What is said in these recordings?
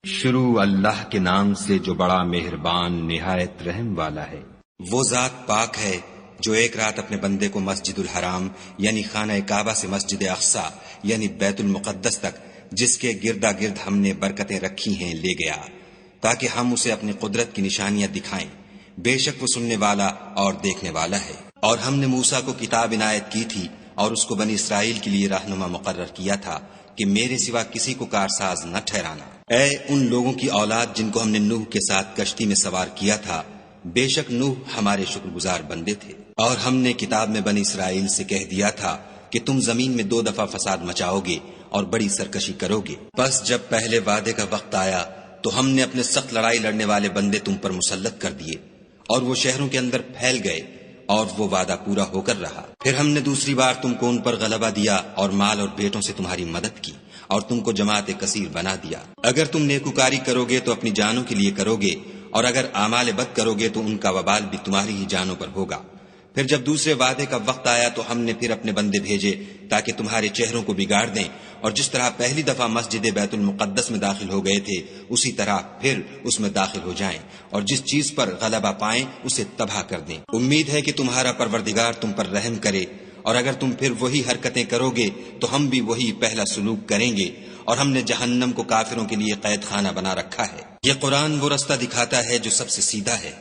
شروع اللہ کے نام سے جو بڑا مہربان نہایت رحم والا ہے۔ وہ ذات پاک ہے جو ایک رات اپنے بندے کو مسجد الحرام یعنی خانہ کعبہ سے مسجد اقصی یعنی بیت المقدس تک جس کے گردا گرد ہم نے برکتیں رکھی ہیں لے گیا تاکہ ہم اسے اپنی قدرت کی نشانیاں دکھائیں۔ بے شک وہ سننے والا اور دیکھنے والا ہے۔ اور ہم نے موسیٰ کو کتاب عنایت کی تھی اور اس کو بنی اسرائیل کے لیے رہنما مقرر کیا تھا کہ میرے سوا کسی کو کارساز نہ ٹھہرانا۔ اے ان لوگوں کی اولاد جن کو ہم نے نوح کے ساتھ کشتی میں سوار کیا تھا، بے شک نوح ہمارے شکر گزار بندے تھے۔ اور ہم نے کتاب میں بنی اسرائیل سے کہہ دیا تھا کہ تم زمین میں 2 دفعہ فساد مچاؤ گے اور بڑی سرکشی کرو گے۔ بس جب پہلے وعدے کا وقت آیا تو ہم نے اپنے سخت لڑائی لڑنے والے بندے تم پر مسلط کر دیے اور وہ شہروں کے اندر پھیل گئے اور وہ وعدہ پورا ہو کر رہا۔ پھر ہم نے دوسری بار تم کو ان پر غلبہ دیا اور مال اور بیٹوں سے تمہاری مدد کی اور تم کو جماعت کثیر بنا دیا۔ اگر تم نیکوکاری کرو گے تو اپنی جانوں کے لیے کرو گے اور اگر اعمال بد کرو گے تو ان کا وبال بھی تمہاری ہی جانوں پر ہوگا۔ پھر جب دوسرے وعدے کا وقت آیا تو ہم نے پھر اپنے بندے بھیجے تاکہ تمہارے چہروں کو بگاڑ دیں، اور جس طرح پہلی دفعہ مسجد بیت المقدس میں داخل ہو گئے تھے اسی طرح پھر اس میں داخل ہو جائیں، اور جس چیز پر غلبہ پائیں اسے تباہ کر دیں۔ امید ہے کہ تمہارا پروردگار تم پر رحم کرے، اور اگر تم پھر وہی حرکتیں کرو گے تو ہم بھی وہی پہلا سلوک کریں گے، اور ہم نے جہنم کو کافروں کے لیے قید خانہ بنا رکھا ہے۔ یہ قرآن وہ رستہ دکھاتا ہے جو سب سے سیدھا ہے،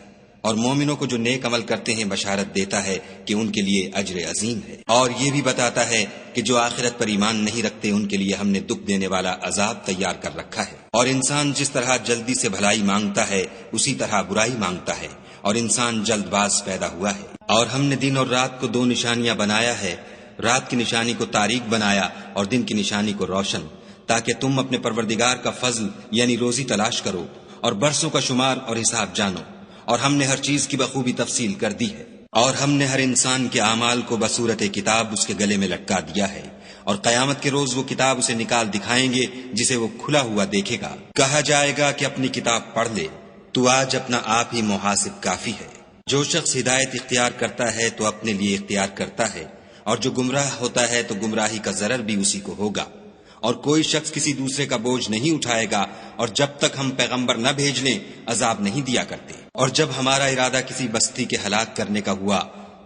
اور مومنوں کو جو نیک عمل کرتے ہیں بشارت دیتا ہے کہ ان کے لیے اجر عظیم ہے، اور یہ بھی بتاتا ہے کہ جو آخرت پر ایمان نہیں رکھتے ان کے لیے ہم نے دکھ دینے والا عذاب تیار کر رکھا ہے۔ اور انسان جس طرح جلدی سے بھلائی مانگتا ہے اسی طرح برائی مانگتا ہے، اور انسان جلد باز پیدا ہوا ہے۔ اور ہم نے دن اور رات کو 2 نشانیاں بنایا ہے، رات کی نشانی کو تاریک بنایا اور دن کی نشانی کو روشن، تاکہ تم اپنے پروردگار کا فضل یعنی روزی تلاش کرو اور برسوں کا شمار اور حساب جانو۔ اور ہم نے ہر چیز کی بخوبی تفصیل کر دی ہے، اور ہم نے ہر انسان کے اعمال کو بصورت کتاب اس کے گلے میں لٹکا دیا ہے، اور قیامت کے روز وہ کتاب اسے نکال دکھائیں گے جسے وہ کھلا ہوا دیکھے گا۔ کہا جائے گا کہ اپنی کتاب پڑھ لے، تو آج اپنا آپ ہی محاسب کافی ہے۔ جو شخص ہدایت اختیار کرتا ہے تو اپنے لیے اختیار کرتا ہے، اور جو گمراہ ہوتا ہے تو گمراہی کا ضرر بھی اسی کو ہوگا۔ اور کوئی شخص کسی دوسرے کا بوجھ نہیں اٹھائے گا، اور جب تک ہم پیغمبر نہ بھیج لیں عذاب نہیں دیا کرتے۔ اور جب ہمارا ارادہ کسی بستی کے ہلاک کرنے کا ہوا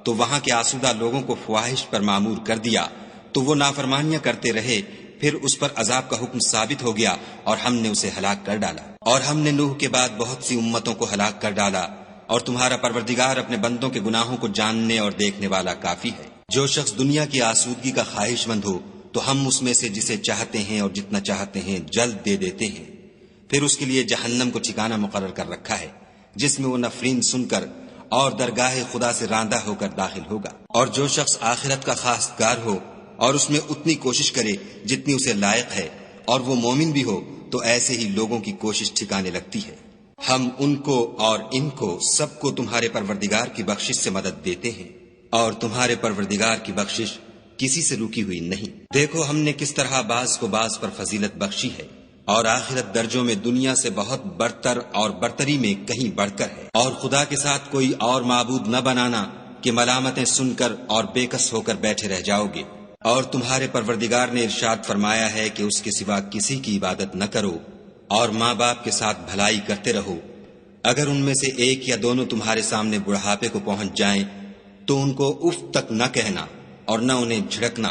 تو وہاں کے آسودہ لوگوں کو فواحش پر معمور کر دیا تو وہ نافرمانیاں کرتے رہے، پھر اس پر عذاب کا حکم ثابت ہو گیا اور ہم نے اسے ہلاک کر ڈالا۔ اور ہم نے نوح کے بعد بہت سی امتوں کو ہلاک کر ڈالا، اور تمہارا پروردگار اپنے بندوں کے گناہوں کو جاننے اور دیکھنے والا کافی ہے۔ جو شخص دنیا کی آسودگی کا خواہش مند ہو تو ہم اس میں سے جسے چاہتے ہیں اور جتنا چاہتے ہیں جلد دے دیتے ہیں، پھر اس کے لیے جہنم کو ٹھکانہ مقرر کر رکھا ہے جس میں وہ نفرین سن کر اور درگاہ خدا سے راندہ ہو کر داخل ہوگا۔ اور جو شخص آخرت کا خواستگار ہو اور اس میں اتنی کوشش کرے جتنی اسے لائق ہے اور وہ مومن بھی ہو تو ایسے ہی لوگوں کی کوشش ٹھکانے لگتی ہے۔ ہم ان کو اور ان کو سب کو تمہارے پروردگار کی بخشش سے مدد دیتے ہیں، اور تمہارے پروردگار کی بخشش کسی سے رکی ہوئی نہیں۔ دیکھو ہم نے کس طرح بعض کو بعض پر فضیلت بخشی ہے، اور آخرت درجوں میں دنیا سے بہت برتر اور برتری میں کہیں بڑھ کر ہے۔ اور خدا کے ساتھ کوئی اور معبود نہ بنانا کہ ملامتیں سن کر اور بے کس ہو کر بیٹھے رہ جاؤ گے۔ اور تمہارے پروردگار نے ارشاد فرمایا ہے کہ اس کے سوا کسی کی عبادت نہ کرو، اور ماں باپ کے ساتھ بھلائی کرتے رہو۔ اگر ان میں سے ایک یا دونوں تمہارے سامنے بڑھاپے کو پہنچ جائیں تو ان کو اف تک نہ کہنا اور نہ انہیں جھڑکنا،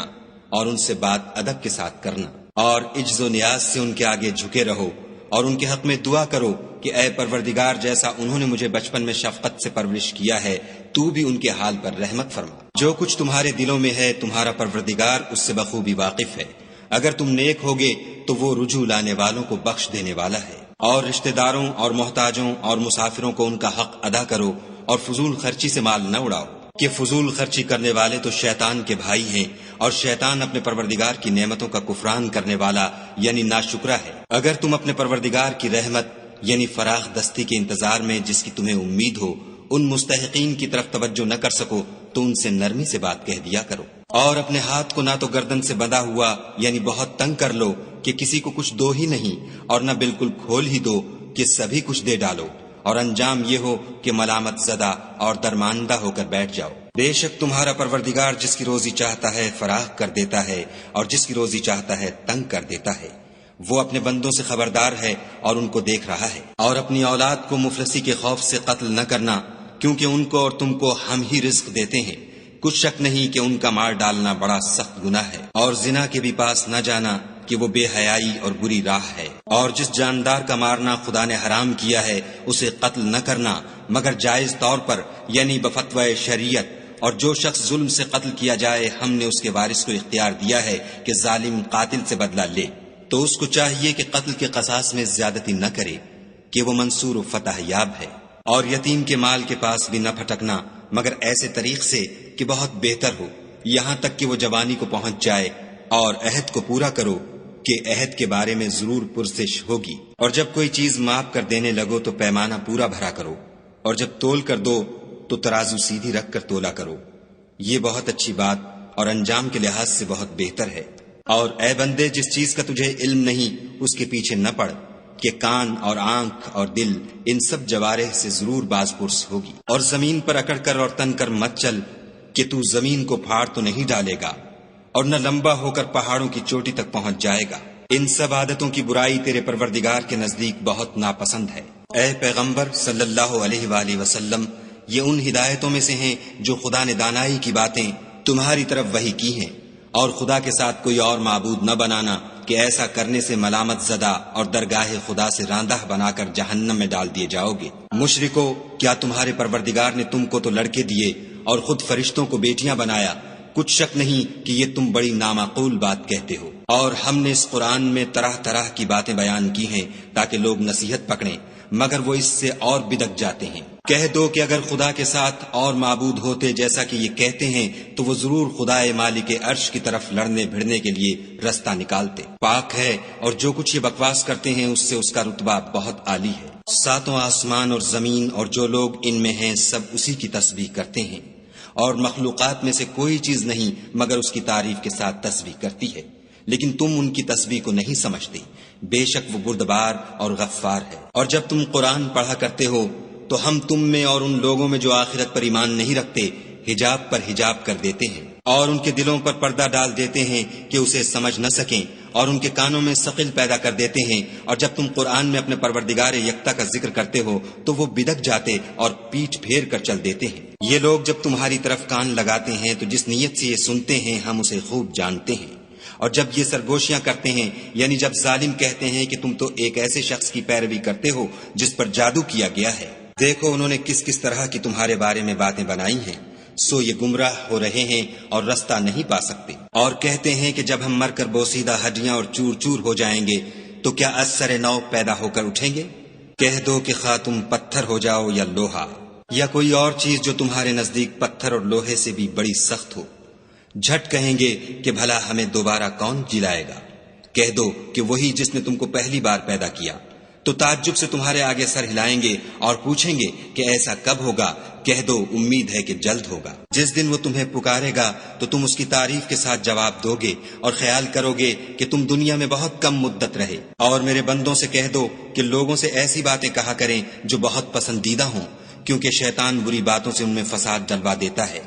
اور ان سے بات ادب کے ساتھ کرنا، اور عجز و نیاز سے ان کے آگے جھکے رہو، اور ان کے حق میں دعا کرو کہ اے پروردگار جیسا انہوں نے مجھے بچپن میں شفقت سے پرورش کیا ہے تو بھی ان کے حال پر رحمت فرما۔ جو کچھ تمہارے دلوں میں ہے تمہارا پروردگار اس سے بخوبی واقف ہے۔ اگر تم نیک ہوگے تو وہ رجوع لانے والوں کو بخش دینے والا ہے۔ اور رشتہ داروں اور محتاجوں اور مسافروں کو ان کا حق ادا کرو، اور فضول خرچی سے مال نہ اڑاؤ، کہ فضول خرچی کرنے والے تو شیطان کے بھائی ہیں، اور شیطان اپنے پروردگار کی نعمتوں کا کفران کرنے والا یعنی ناشکرا ہے۔ اگر تم اپنے پروردگار کی رحمت یعنی فراخ دستی کے انتظار میں جس کی تمہیں امید ہو ان مستحقین کی طرف توجہ نہ کر سکو تو ان سے نرمی سے بات کہہ دیا کرو، اور اپنے ہاتھ کو نہ تو گردن سے بندھا ہوا یعنی بہت تنگ کر لو کہ کسی کو کچھ دو ہی نہیں، اور نہ بالکل کھول ہی دو کہ سبھی کچھ دے ڈالو، اور انجام یہ ہو کہ ملامت زدہ اور درماندہ ہو کر بیٹھ جاؤ۔ بے شک تمہارا پروردگار جس کی روزی چاہتا ہے فراخ کر دیتا ہے، اور جس کی روزی چاہتا ہے تنگ کر دیتا ہے۔ وہ اپنے بندوں سے خبردار ہے اور ان کو دیکھ رہا ہے۔ اور اپنی اولاد کو مفلسی کے خوف سے قتل نہ کرنا، کیونکہ ان کو اور تم کو ہم ہی رزق دیتے ہیں، کچھ شک نہیں کہ ان کا مار ڈالنا بڑا سخت گناہ ہے۔ اور زنا کے بھی پاس نہ جانا کہ وہ بے حیائی اور بری راہ ہے۔ اور جس جاندار کا مارنا خدا نے حرام کیا ہے اسے قتل نہ کرنا مگر جائز طور پر، یعنی بفتوی شریعت۔ اور جو شخص ظلم سے قتل کیا جائے ہم نے اس کے وارث کو اختیار دیا ہے کہ ظالم قاتل سے بدلہ لے، تو اس کو چاہیے کہ قتل کے قصاص میں زیادتی نہ کرے کہ وہ منصور و فتح یاب ہے۔ اور یتیم کے مال کے پاس بھی نہ پھٹکنا مگر ایسے طریق سے کہ بہت بہتر ہو، یہاں تک کہ وہ جوانی کو پہنچ جائے۔ اور عہد کو پورا کرو کہ عہد کے بارے میں ضرور پرسش ہوگی۔ اور جب کوئی چیز ماپ کر دینے لگو تو پیمانہ پورا بھرا کرو، اور جب تول کر دو تو ترازو سیدھی رکھ کر تولا کرو، یہ بہت اچھی بات اور انجام کے لحاظ سے بہت بہتر ہے۔ اور اے بندے، جس چیز کا تجھے علم نہیں اس کے پیچھے نہ پڑ کہ کان اور آنکھ اور دل ان سب جوارح سے ضرور باز پرس ہوگی۔ اور زمین پر اکڑ کر اور تن کر مت چل کہ تو زمین کو پھاڑ تو نہیں ڈالے گا اور نہ لمبا ہو کر پہاڑوں کی چوٹی تک پہنچ جائے گا۔ ان سب عادتوں کی برائی تیرے پروردگار کے نزدیک بہت ناپسند ہے۔ اے پیغمبر صلی اللہ علیہ وآلہ وسلم، یہ ان ہدایتوں میں سے ہیں جو خدا نے دانائی کی باتیں تمہاری طرف وحی کی ہیں، اور خدا کے ساتھ کوئی اور معبود نہ بنانا کہ ایسا کرنے سے ملامت زدہ اور درگاہ خدا سے راندہ بنا کر جہنم میں ڈال دیے جاؤ گے۔ مشرکو، کیا تمہارے پروردگار نے تم کو تو لڑکے دیے اور خود فرشتوں کو بیٹیاں بنایا؟ کچھ شک نہیں کہ یہ تم بڑی نامعقول بات کہتے ہو۔ اور ہم نے اس قرآن میں طرح طرح کی باتیں بیان کی ہیں تاکہ لوگ نصیحت پکڑیں، مگر وہ اس سے اور بدک جاتے ہیں۔ کہہ دو کہ اگر خدا کے ساتھ اور معبود ہوتے جیسا کہ یہ کہتے ہیں تو وہ ضرور خدائے مالک عرش کی طرف لڑنے بھڑنے کے لیے رستہ نکالتے۔ پاک ہے اور جو کچھ یہ بکواس کرتے ہیں اس سے اس کا رتبہ بہت عالی ہے۔ ساتوں آسمان اور زمین اور جو لوگ ان میں ہیں سب اسی کی تسبیح کرتے ہیں، اور مخلوقات میں سے کوئی چیز نہیں مگر اس کی تعریف کے ساتھ تسبیح کرتی ہے، لیکن تم ان کی تسبیح کو نہیں سمجھتے۔ بے شک وہ بردبار اور غفار ہے۔ اور جب تم قرآن پڑھا کرتے ہو تو ہم تم میں اور ان لوگوں میں جو آخرت پر ایمان نہیں رکھتے حجاب پر حجاب کر دیتے ہیں، اور ان کے دلوں پر پردہ ڈال دیتے ہیں کہ اسے سمجھ نہ سکیں، اور ان کے کانوں میں ثقل پیدا کر دیتے ہیں۔ اور جب تم قرآن میں اپنے پروردگار یکتا کا ذکر کرتے ہو تو وہ بدک جاتے اور پیٹھ پھیر کر چل دیتے ہیں۔ یہ لوگ جب تمہاری طرف کان لگاتے ہیں تو جس نیت سے یہ سنتے ہیں ہم اسے خوب جانتے ہیں، اور جب یہ سرگوشیاں کرتے ہیں، یعنی جب ظالم کہتے ہیں کہ تم تو ایک ایسے شخص کی پیروی کرتے ہو جس پر جادو کیا گیا ہے، دیکھو انہوں نے کس کس طرح کی تمہارے بارے میں باتیں بنائی ہیں، سو یہ گمراہ ہو رہے ہیں اور رستہ نہیں پا سکتے۔ اور کہتے ہیں کہ جب ہم مر کر بوسیدہ ہڈیاں اور چور چور ہو جائیں گے تو کیا اثر نو پیدا ہو کر اٹھیں گے؟ کہہ دو کہ خواہ تم پتھر ہو جاؤ یا لوہا یا کوئی اور چیز جو تمہارے نزدیک پتھر اور لوہے سے بھی بڑی سخت ہو، جھٹ کہیں گے کہ بھلا ہمیں دوبارہ کون جلائے گا؟ کہہ دو کہ وہی جس نے تم کو پہلی بار پیدا کیا، تو تعجب سے تمہارے آگے سر ہلائیں گے اور پوچھیں گے کہ ایسا کب ہوگا؟ کہہ دو امید ہے کہ جلد ہوگا۔ جس دن وہ تمہیں پکارے گا تو تم اس کی تعریف کے ساتھ جواب دو گے اور خیال کرو گے کہ تم دنیا میں بہت کم مدت رہے۔ اور میرے بندوں سے کہہ دو کہ لوگوں سے ایسی باتیں کہا کریں جو بہت پسندیدہ ہوں، کیونکہ شیطان بری باتوں سے ان میں فساد ڈلوا دیتا ہے۔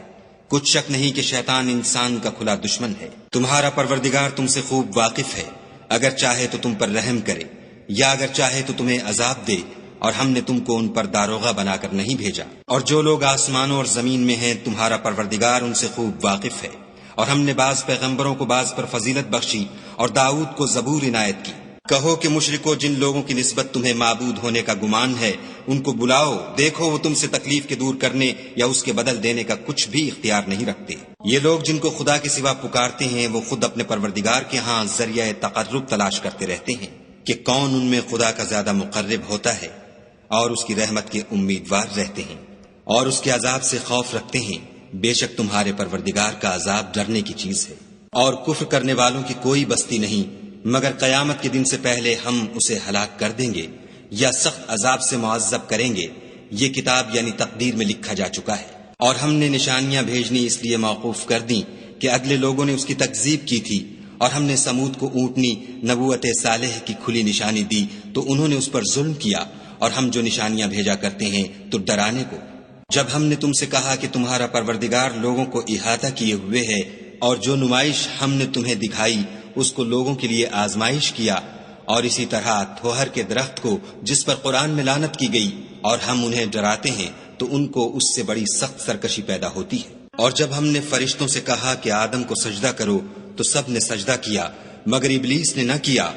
کچھ شک نہیں کہ شیطان انسان کا کھلا دشمن ہے۔ تمہارا پروردگار تم سے خوب واقف ہے، اگر چاہے تو تم پر رحم کرے یا اگر چاہے تو تمہیں عذاب دے، اور ہم نے تم کو ان پر داروغہ بنا کر نہیں بھیجا۔ اور جو لوگ آسمانوں اور زمین میں ہیں تمہارا پروردگار ان سے خوب واقف ہے۔ اور ہم نے بعض پیغمبروں کو بعض پر فضیلت بخشی اور داؤد کو زبور عنایت کی۔ کہو کہ مشرکو، جن لوگوں کی نسبت تمہیں معبود ہونے کا گمان ہے ان کو بلاؤ، دیکھو وہ تم سے تکلیف کے دور کرنے یا اس کے بدل دینے کا کچھ بھی اختیار نہیں رکھتے۔ یہ لوگ جن کو خدا کے سوا پکارتے ہیں وہ خود اپنے پروردگار کے ہاں ذریعہ تقرب تلاش کرتے رہتے ہیں کہ کون ان میں خدا کا زیادہ مقرب ہوتا ہے، اور اس کی رحمت کے امیدوار رہتے ہیں اور اس کے عذاب سے خوف رکھتے ہیں۔ بے شک تمہارے پروردگار کا عذاب ڈرنے کی چیز ہے۔ اور کفر کرنے والوں کی کوئی بستی نہیں مگر قیامت کے دن سے پہلے ہم اسے ہلاک کر دیں گے یا سخت عذاب سے معذب کریں گے۔ یہ کتاب یعنی تقدیر میں لکھا جا چکا ہے۔ اور ہم نے نشانیاں بھیجنی اس لیے موقوف کر دیں کہ اگلے لوگوں نے اس کی تکذیب کی تھی، اور ہم نے سمود کو اونٹنی نبوت صالح کی کھلی نشانی دی تو انہوں نے اس پر ظلم کیا، اور ہم جو نشانیاں بھیجا کرتے ہیں تو ڈرانے کو۔ جب ہم نے تم سے کہا کہ تمہارا پروردگار لوگوں کو احاطہ کیے ہوئے ہے، اور جو نمائش ہم نے تمہیں دکھائی اس کو لوگوں کے لیے آزمائش کیا، اور اسی طرح تھوہر کے درخت کو جس پر قرآن میں لعنت کی گئی اور ہم انہیں ڈراتے ہیں تو ان کو اس سے بڑی سخت سرکشی پیدا ہوتی ہے۔ اور جب ہم نے فرشتوں سے کہا کہ آدم کو سجدہ کرو تو سب نے سجدہ کیا مگر ابلیس نے نہ کیا،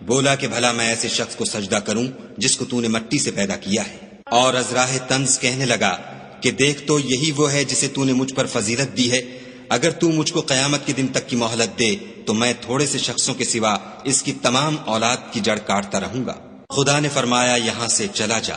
بولا کہ بھلا میں ایسے شخص کو سجدہ کروں جس کو تو نے مٹی سے پیدا کیا ہے۔ اور از راہ طنز کہنے لگا کہ دیکھ تو یہی وہ ہے جسے تو نے مجھ پر فضیلت دی ہے، اگر تو مجھ کو قیامت کے دن تک کی مہلت دے تو میں تھوڑے سے شخصوں کے سوا اس کی تمام اولاد کی جڑ کاٹتا رہوں گا۔ خدا نے فرمایا یہاں سے چلا جا،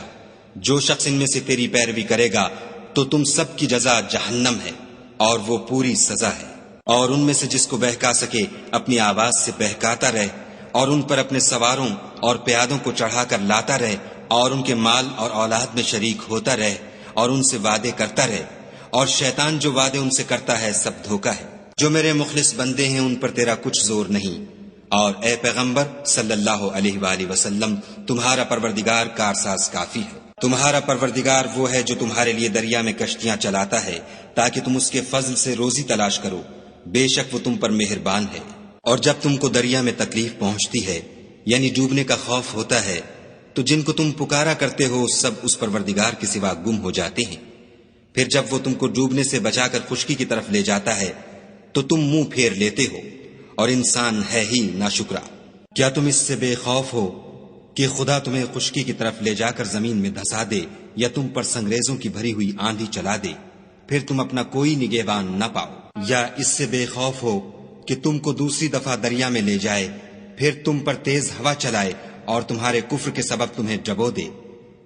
جو شخص ان میں سے تیری پیروی کرے گا تو تم سب کی جزا جہنم ہے اور وہ پوری سزا ہے۔ اور ان میں سے جس کو بہکا سکے اپنی آواز سے بہکاتا رہے اور ان پر اپنے سواروں اور پیادوں کو چڑھا کر لاتا رہے اور ان کے مال اور اولاد میں شریک ہوتا رہے اور ان سے وعدے کرتا رہے، اور شیطان جو وعدے ان سے کرتا ہے سب دھوکا ہے۔ جو میرے مخلص بندے ہیں ان پر تیرا کچھ زور نہیں، اور اے پیغمبر صلی اللہ علیہ وآلہ وسلم تمہارا پروردگار کارساز کافی ہے۔ تمہارا پروردگار وہ ہے جو تمہارے لیے دریا میں کشتیاں چلاتا ہے تاکہ تم اس کے فضل سے روزی تلاش کرو، بے شک وہ تم پر مہربان ہے۔ اور جب تم کو دریا میں تکلیف پہنچتی ہے یعنی ڈوبنے کا خوف ہوتا ہے تو جن کو تم پکارا کرتے ہو سب اس پروردگار کے سوا گم ہو جاتے ہیں، پھر جب وہ تم کو ڈوبنے سے بچا کر خشکی کی طرف لے جاتا ہے تو تم منہ پھیر لیتے ہو، اور انسان ہے ہی ناشکرا۔ کیا تم اس سے بے خوف ہو کہ خدا تمہیں خشکی کی طرف لے جا کر زمین میں دھسا دے یا تم پر سنگریزوں کی بھری ہوئی آندھی چلا دے، پھر تم اپنا کوئی نگہبان نہ پاؤ؟ یا اس سے بے خوف ہو کہ تم کو دوسری دفعہ دریا میں لے جائے، پھر تم پر تیز ہوا چلائے اور تمہارے کفر کے سبب تمہیں ڈبو دے،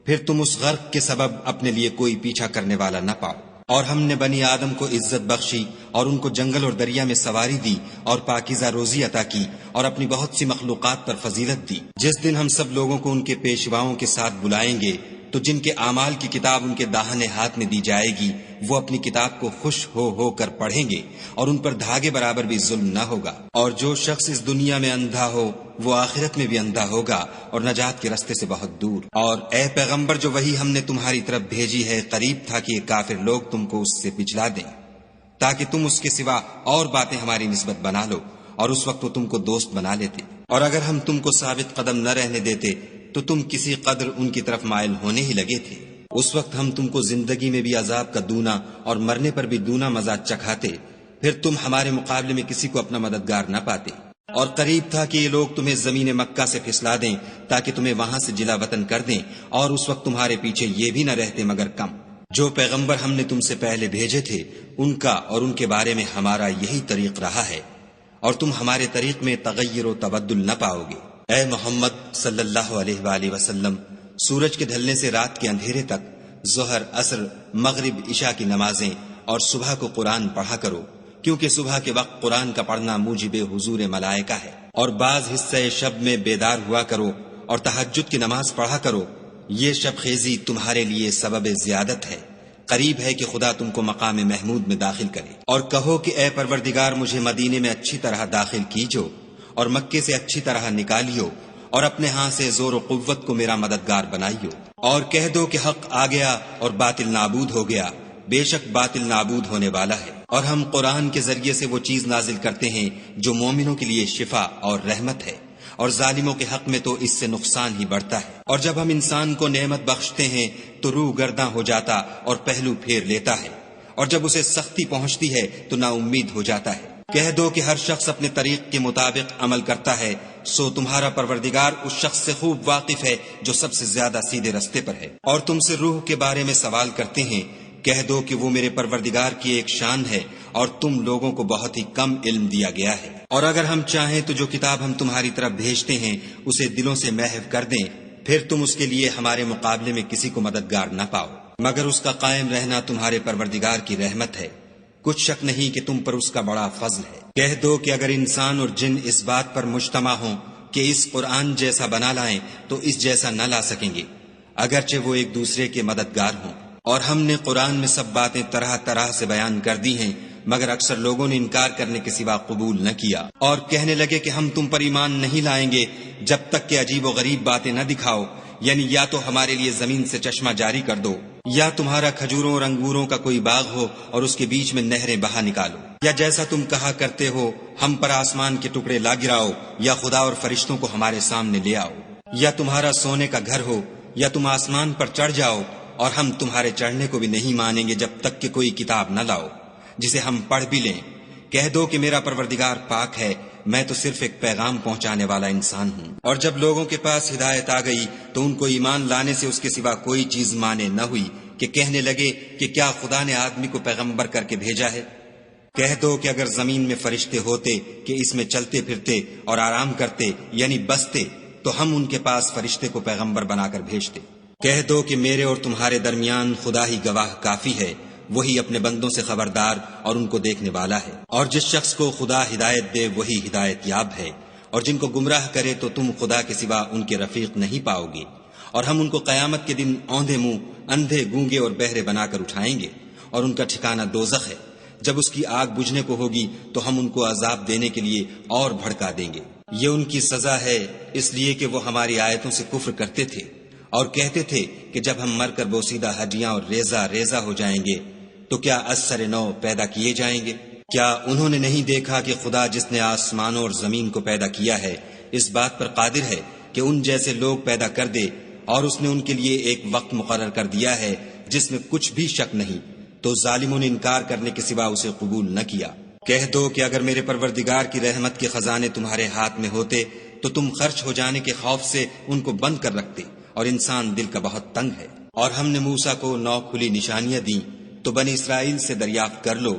پھر تم اس غرق کے سبب اپنے لیے کوئی پیچھا کرنے والا نہ پاؤ؟ اور ہم نے بنی آدم کو عزت بخشی اور ان کو جنگل اور دریا میں سواری دی اور پاکیزہ روزی عطا کی اور اپنی بہت سی مخلوقات پر فضیلت دی۔ جس دن ہم سب لوگوں کو ان کے پیشواؤں کے ساتھ بلائیں گے تو جن کے اعمال کی کتاب ان کے داہنے ہاتھ میں دی جائے گی وہ اپنی کتاب کو خوش ہو کر پڑھیں گے اور ان پر دھاگے برابر بھی ظلم نہ ہوگا۔ اور جو شخص اس دنیا میں اندھا ہو وہ آخرت میں بھی اندھا ہوگا اور نجات کے رستے سے بہت دور۔ اور اے پیغمبر جو وحی ہم نے تمہاری طرف بھیجی ہے قریب تھا کہ یہ کافر لوگ تم کو اس سے پچھلا دیں تاکہ تم اس کے سوا اور باتیں ہماری نسبت بنا لو، اور اس وقت وہ تم کو دوست بنا لیتے۔ اور اگر ہم تم کو ثابت قدم نہ رہنے دیتے تو تم کسی قدر ان کی طرف مائل ہونے ہی لگے تھے۔ اس وقت ہم تم کو زندگی میں بھی عذاب کا دونا اور مرنے پر بھی دونا مزہ چکھاتے، پھر تم ہمارے مقابلے میں کسی کو اپنا مددگار نہ پاتے۔ اور قریب تھا کہ یہ لوگ تمہیں زمین مکہ سے پھسلا دیں تاکہ تمہیں وہاں سے جلا وطن کر دیں، اور اس وقت تمہارے پیچھے یہ بھی نہ رہتے مگر کم۔ جو پیغمبر ہم نے تم سے پہلے بھیجے تھے ان کا اور ان کے بارے میں ہمارا یہی طریق رہا ہے، اور تم ہمارے طریق میں تغیر و تبدل نہ پاؤ گے۔ اے محمد صلی اللہ علیہ وآلہ وسلم سورج کے ڈھلنے سے رات کے اندھیرے تک ظہر، عصر، مغرب، عشاء کی نمازیں اور صبح کو قرآن پڑھا کرو، کیونکہ صبح کے وقت قرآن کا پڑھنا موجب حضور ملائکہ ہے۔ اور بعض حصہ شب میں بیدار ہوا کرو اور تہجد کی نماز پڑھا کرو، یہ شب خیزی تمہارے لیے سبب زیادت ہے، قریب ہے کہ خدا تم کو مقام محمود میں داخل کرے۔ اور کہو کہ اے پروردگار مجھے مدینے میں اچھی طرح داخل کیجو اور مکے سے اچھی طرح نکالیو، اور اپنے ہاں سے زور و قوت کو میرا مددگار بنائیو۔ اور کہہ دو کہ حق آ گیا اور باطل نابود ہو گیا، بے شک باطل نابود ہونے والا ہے۔ اور ہم قرآن کے ذریعے سے وہ چیز نازل کرتے ہیں جو مومنوں کے لیے شفا اور رحمت ہے، اور ظالموں کے حق میں تو اس سے نقصان ہی بڑھتا ہے۔ اور جب ہم انسان کو نعمت بخشتے ہیں تو روح گرداں ہو جاتا اور پہلو پھیر لیتا ہے، اور جب اسے سختی پہنچتی ہے تو نا امید ہو جاتا ہے۔ کہہ دو کہ ہر شخص اپنے طریق کے مطابق عمل کرتا ہے، سو تمہارا پروردگار اس شخص سے خوب واقف ہے جو سب سے زیادہ سیدھے رستے پر ہے۔ اور تم سے روح کے بارے میں سوال کرتے ہیں، کہہ دو کہ وہ میرے پروردگار کی ایک شان ہے اور تم لوگوں کو بہت ہی کم علم دیا گیا ہے۔ اور اگر ہم چاہیں تو جو کتاب ہم تمہاری طرف بھیجتے ہیں اسے دلوں سے محو کر دیں، پھر تم اس کے لیے ہمارے مقابلے میں کسی کو مددگار نہ پاؤ، مگر اس کا قائم رہنا تمہارے پروردگار کی رحمت ہے، کچھ شک نہیں کہ تم پر اس کا بڑا فضل ہے۔ کہہ دو کہ اگر انسان اور جن اس بات پر مجتمع ہوں کہ اس قرآن جیسا بنا لائیں تو اس جیسا نہ لا سکیں گے، اگرچہ وہ ایک دوسرے کے مددگار ہوں۔ اور ہم نے قرآن میں سب باتیں طرح طرح سے بیان کر دی ہیں، مگر اکثر لوگوں نے انکار کرنے کے سوا قبول نہ کیا، اور کہنے لگے کہ ہم تم پر ایمان نہیں لائیں گے جب تک کہ عجیب و غریب باتیں نہ دکھاؤ یعنی یا تو ہمارے لیے زمین سے چشمہ جاری کر دو، یا تمہارا کھجوروں اور انگوروں کا کوئی باغ ہو اور اس کے بیچ میں نہریں بہا نکالو، یا جیسا تم کہا کرتے ہو ہم پر آسمان کے ٹکڑے لا گراؤ، یا خدا اور فرشتوں کو ہمارے سامنے لے آؤ، یا تمہارا سونے کا گھر ہو، یا تم آسمان پر چڑھ جاؤ اور ہم تمہارے چڑھنے کو بھی نہیں مانیں گے جب تک کہ کوئی کتاب نہ لاؤ جسے ہم پڑھ بھی لیں۔ کہہ دو کہ میرا پروردگار پاک ہے، میں تو صرف ایک پیغام پہنچانے والا انسان ہوں۔ اور جب لوگوں کے پاس ہدایت آ گئی تو ان کو ایمان لانے سے اس کے سوا کوئی چیز مانے نہ ہوئی کہ کہنے لگے کہ کیا خدا نے آدمی کو پیغمبر کر کے بھیجا ہے؟ کہہ دو کہ اگر زمین میں فرشتے ہوتے کہ اس میں چلتے پھرتے اور آرام کرتے یعنی بستے تو ہم ان کے پاس فرشتے کو پیغمبر بنا کر بھیجتے۔ کہہ دو کہ میرے اور تمہارے درمیان خدا ہی گواہ کافی ہے، وہی اپنے بندوں سے خبردار اور ان کو دیکھنے والا ہے۔ اور جس شخص کو خدا ہدایت دے وہی ہدایت یاب ہے، اور جن کو گمراہ کرے تو تم خدا کے سوا ان کے رفیق نہیں پاؤ گے۔ اور ہم ان کو قیامت کے دن اوندھے منہ، اندھے، گونگے اور بہرے بنا کر اٹھائیں گے، اور ان کا ٹھکانہ دوزخ ہے۔ جب اس کی آگ بجھنے کو ہوگی تو ہم ان کو عذاب دینے کے لیے اور بھڑکا دیں گے۔ یہ ان کی سزا ہے اس لیے کہ وہ ہماری آیتوں سے کفر کرتے تھے اور کہتے تھے کہ جب ہم مر کر بوسیدہ ہڈیاں اور ریزہ ریزہ ہو جائیں گے تو کیا از سر نو پیدا کیے جائیں گے؟ کیا انہوں نے نہیں دیکھا کہ خدا جس نے آسمانوں اور زمین کو پیدا کیا ہے اس بات پر قادر ہے کہ ان جیسے لوگ پیدا کر دے، اور اس نے ان کے لیے ایک وقت مقرر کر دیا ہے جس میں کچھ بھی شک نہیں، تو ظالموں نے انکار کرنے کے سوا اسے قبول نہ کیا۔ کہہ دو کہ اگر میرے پروردگار کی رحمت کے خزانے تمہارے ہاتھ میں ہوتے تو تم خرچ ہو جانے کے خوف سے ان کو بند کر رکھتے، اور انسان دل کا بہت تنگ ہے۔ اور ہم نے موسیٰ کو 9 کھلی نشانیاں دیں تو بنی اسرائیل سے دریافت کر لو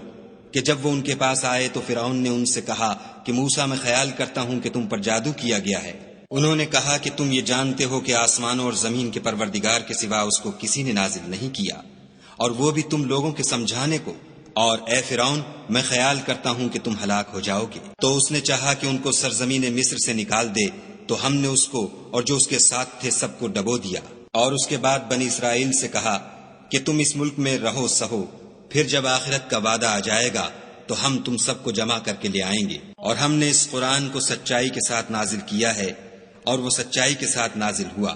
کہ جب وہ ان کے پاس آئے تو فرعون نے ان سے کہا کہ موسیٰ میں خیال کرتا ہوں کہ تم پر جادو کیا گیا ہے۔ انہوں نے کہا کہ تم یہ جانتے ہو کہ آسمانوں اور زمین کے پروردگار کے سوا اس کو کسی نے نازل نہیں کیا، اور وہ بھی تم لوگوں کے سمجھانے کو، اور اے فرعون میں خیال کرتا ہوں کہ تم ہلاک ہو جاؤ گے۔ تو اس نے چاہا کہ ان کو سرزمین مصر سے نکال دے، تو ہم نے اس کو اور جو اس کے ساتھ تھے سب کو ڈبو دیا، اور اس کے بعد بنی اسرائیل سے کہا کہ تم اس ملک میں رہو سہو، پھر جب آخرت کا وعدہ آ جائے گا تو ہم تم سب کو جمع کر کے لے آئیں گے۔ اور ہم نے اس قرآن کو سچائی کے ساتھ نازل کیا ہے، اور وہ سچائی کے ساتھ نازل ہوا۔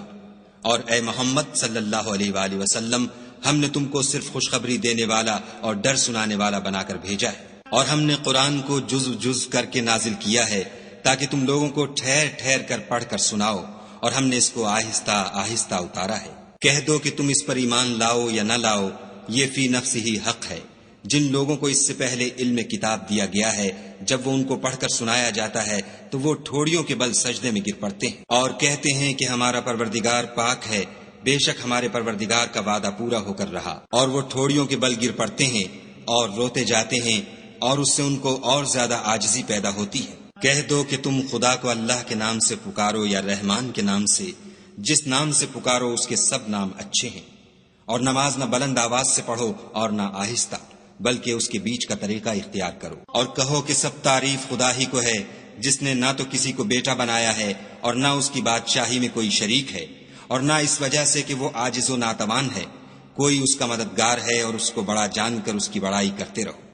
اور اے محمد صلی اللہ علیہ وآلہ وسلم، ہم نے تم کو صرف خوشخبری دینے والا اور ڈر سنانے والا بنا کر بھیجا ہے، اور ہم نے قرآن کو جز جز کر کے نازل کیا ہے تاکہ تم لوگوں کو ٹھہر ٹھہر کر پڑھ کر سناؤ، اور ہم نے اس کو آہستہ آہستہ اتارا ہے۔ کہہ دو کہ تم اس پر ایمان لاؤ یا نہ لاؤ، یہ فی نفس ہی حق ہے۔ جن لوگوں کو اس سے پہلے علم کتاب دیا گیا ہے جب وہ ان کو پڑھ کر سنایا جاتا ہے تو وہ ٹھوڑیوں کے بل سجدے میں گر پڑتے ہیں اور کہتے ہیں کہ ہمارا پروردگار پاک ہے، بے شک ہمارے پروردگار کا وعدہ پورا ہو کر رہا۔ اور وہ ٹھوڑیوں کے بل گر پڑتے ہیں اور روتے جاتے ہیں، اور اس سے ان کو اور زیادہ عاجزی پیدا ہوتی ہے۔ کہہ دو کہ تم خدا کو اللہ کے نام سے پکارو یا رحمان کے نام سے، جس نام سے پکارو اس کے سب نام اچھے ہیں، اور نماز نہ بلند آواز سے پڑھو اور نہ آہستہ، بلکہ اس کے بیچ کا طریقہ اختیار کرو۔ اور کہو کہ سب تعریف خدا ہی کو ہے، جس نے نہ تو کسی کو بیٹا بنایا ہے اور نہ اس کی بادشاہی میں کوئی شریک ہے، اور نہ اس وجہ سے کہ وہ عاجز و ناتوان ہے، کوئی اس کا مددگار ہے، اور اس کو بڑا جان کر اس کی بڑائی کرتے رہو۔